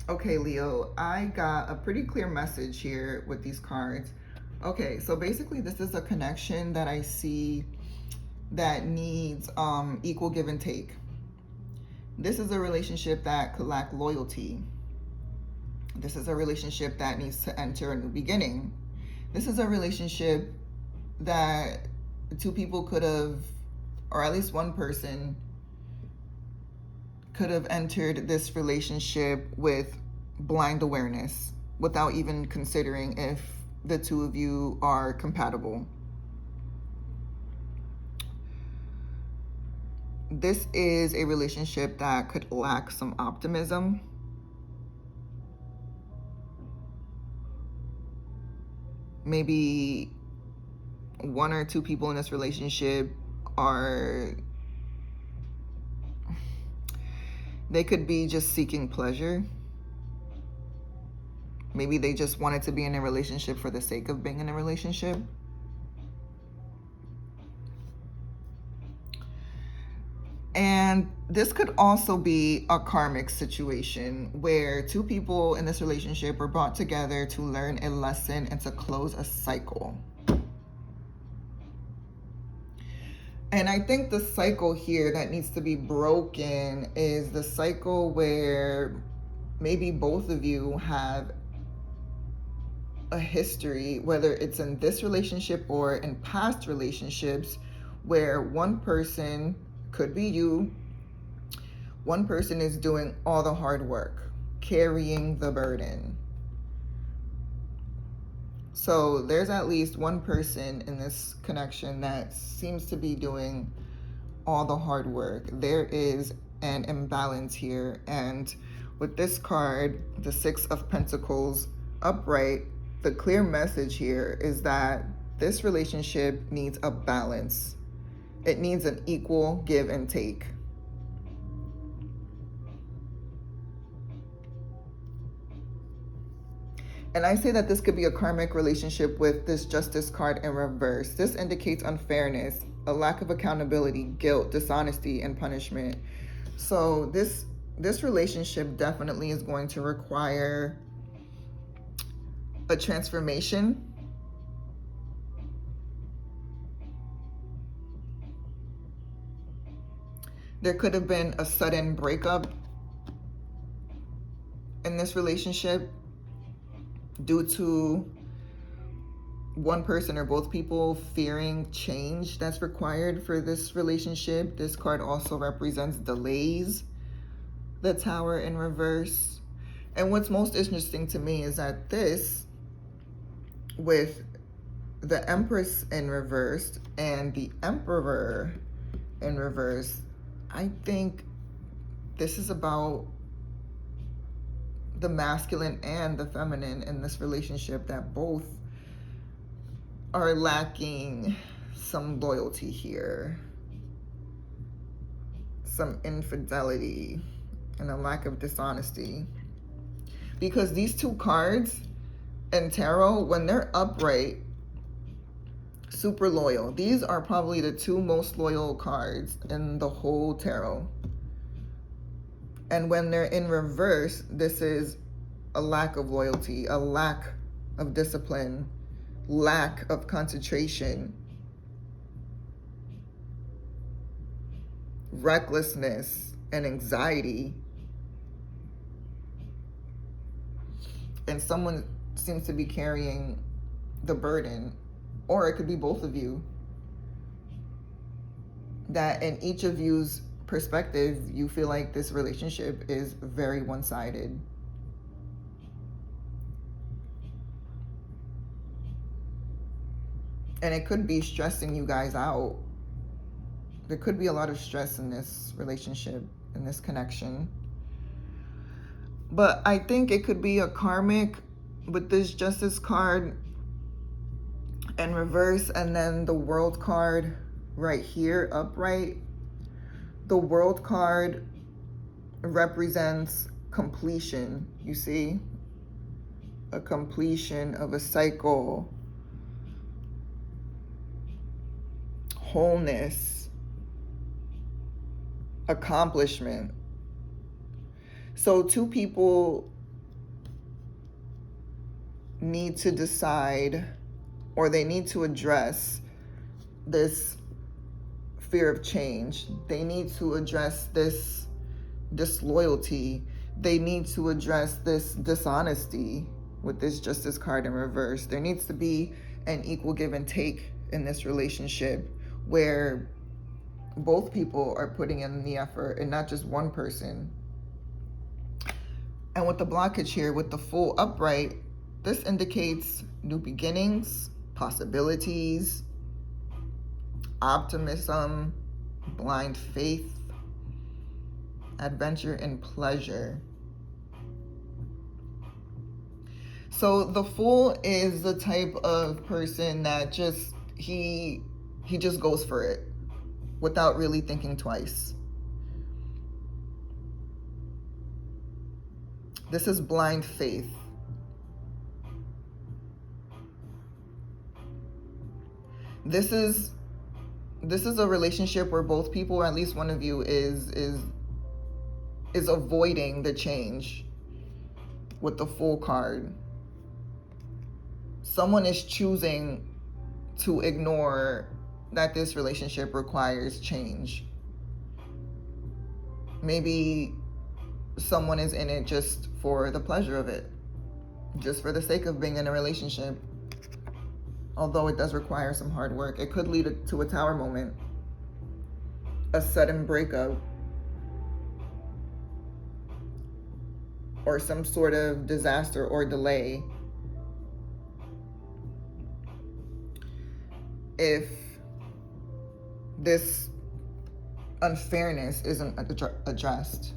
Okay, Leo, I got a pretty clear message here with these cards. Okay, so basically, this is a connection that I see that needs equal give and take. This is a relationship that could lack loyalty. This is a relationship that needs to enter a new beginning. This is a relationship that two people could have, or at least one person could have entered this relationship with blind awareness without even considering if the two of you are compatible. This is a relationship that could lack some optimism. Maybe one or two people in this relationship are, they could be just seeking pleasure. Maybe they just wanted to be in a relationship for the sake of being in a relationship. And this could also be a karmic situation where two people in this relationship were brought together to learn a lesson and to close a cycle. And I think the cycle here that needs to be broken is the cycle where maybe both of you have a history, whether it's in this relationship or in past relationships, where one person, could be you, one person is doing all the hard work, carrying the burden. So there's at least one person in this connection that seems to be doing all the hard work. There is an imbalance here. And with this card, the Six of Pentacles upright, the clear message here is that this relationship needs a balance. It needs an equal give and take. And I say that this could be a karmic relationship with this Justice card in reverse. This indicates unfairness, a lack of accountability, guilt, dishonesty, and punishment. So this relationship definitely is going to require a transformation. There could have been a sudden breakup in this relationship due to one person or both people fearing change that's required for this relationship. This card also represents delays, the Tower in reverse. And what's most interesting to me is that this, with the Empress in reverse and the Emperor in reverse, I think this is about the masculine and the feminine in this relationship, that both are lacking some loyalty here, some infidelity, and a lack of dishonesty. Because these two cards in tarot, when they're upright, super loyal. These are probably the two most loyal cards in the whole tarot. And when they're in reverse, this is a lack of loyalty, a lack of discipline, lack of concentration, recklessness, and anxiety. And someone seems to be carrying the burden, or it could be both of you, that in each of you's perspective, you feel like this relationship is very one-sided. And it could be stressing you guys out. There could be a lot of stress in this relationship, in this connection. But I think it could be a karmic with this Justice card in reverse, and then the World card right here upright. The World card represents completion, you see? A completion of a cycle, wholeness, accomplishment. So two people need to decide, or they need to address this fear of change. They need to address this disloyalty. They need to address this dishonesty with this Justice card in reverse. There needs to be an equal give and take in this relationship where both people are putting in the effort and not just one person. And with the blockage here, with the Fool upright, this indicates new beginnings, possibilities, optimism, blind faith, adventure, and pleasure. So the Fool is the type of person that just, he just goes for it without really thinking twice. This is blind faith. This is a relationship where both people, or at least one of you, is avoiding the change with the Fool card. Someone is choosing to ignore that this relationship requires change. Maybe someone is in it just for the pleasure of it, just for the sake of being in a relationship. Although it does require some hard work. It could lead to a tower moment, a sudden breakup, or some sort of disaster or delay if this unfairness isn't addressed.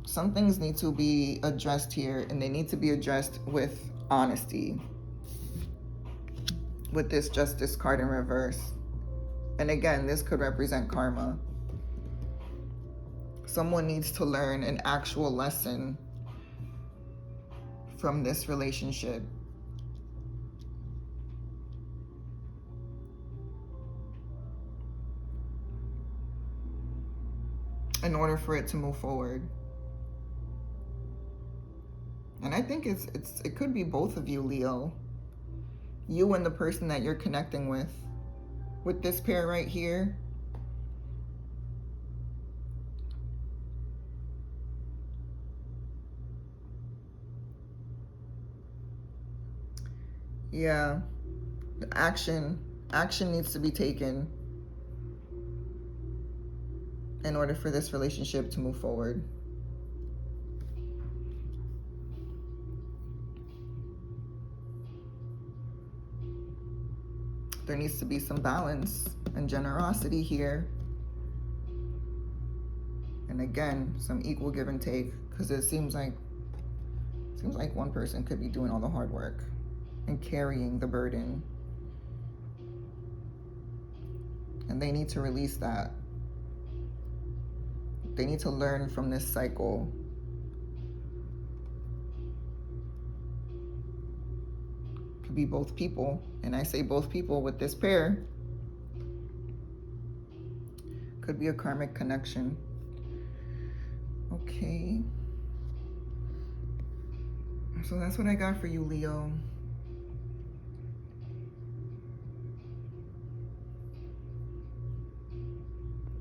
Some things need to be addressed here, and they need to be addressed with honesty with this Justice card in reverse. And again, this could represent karma. Someone needs to learn an actual lesson from this relationship. In order for it to move forward. And I think it could be both of you, Leo. You and the person that you're connecting with this pair right here. Yeah, action needs to be taken in order for this relationship to move forward. There needs to be some balance and generosity here. And again, some equal give and take, because it seems like one person could be doing all the hard work and carrying the burden. And they need to release that. They need to learn from this cycle. Could be both people, and I say both people with this pair. Could be a karmic connection. Okay. So that's what I got for you, Leo.